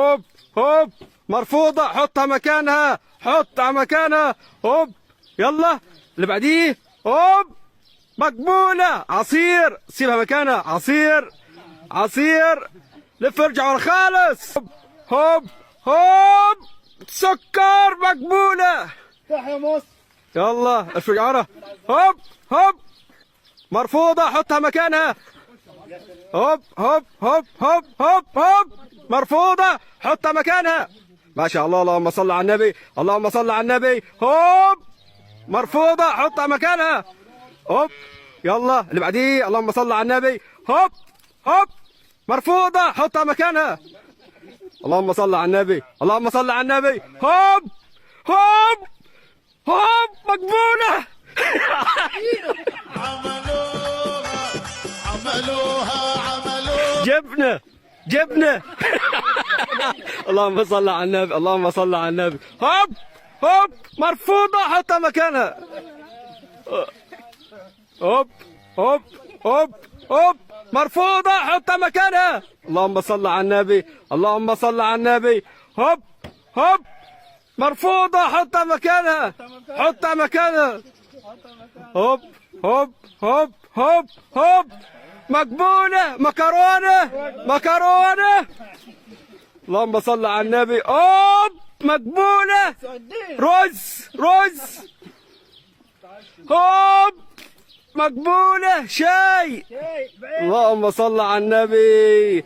هوب هوب مرفوضة، حطها مكانها، حطها مكانها. هوب يلا اللي بعديه. هوب مقبولة. عصير، سيبها مكانها. عصير عصير. لف ارجع ورا خالص. هوب هوب سكر. مقبولة. تحيا مصر. يلا ارجع ورا. هوب هوب مرفوضة، حطها مكانها. هوب هوب هوب هوب هوب هوب مرفوضة، حطها مكانها. ما شاء الله، اللهم صل على النبي، اللهم صل على النبي. هوب مرفوضة، حطها مكانها. هوب يلا اللي بعديه. اللهم صل على النبي. هوب هوب مرفوضة، حطها مكانها. اللهم صل على النبي، اللهم صل على النبي. هوب هوب هوب مقبولة. عملوها جبنة جبنة. اللهم صل على النبي، اللهم صل على النبي. هوب هوب مرفوضة، حطها مكانها. هوب هوب هوب هوب مرفوضة، حطها مكانها. اللهم صل على النبي، اللهم صل على النبي. هوب هوب مرفوضة، حطها مكانها، حطها مكانها. هوب هوب هوب هوب هوب مقبولة. مكرونة مكرونة. اللهم صل على النبي. هوب مقبولة. رز رز. هوب مقبولة. شاي. اللهم صل على النبي.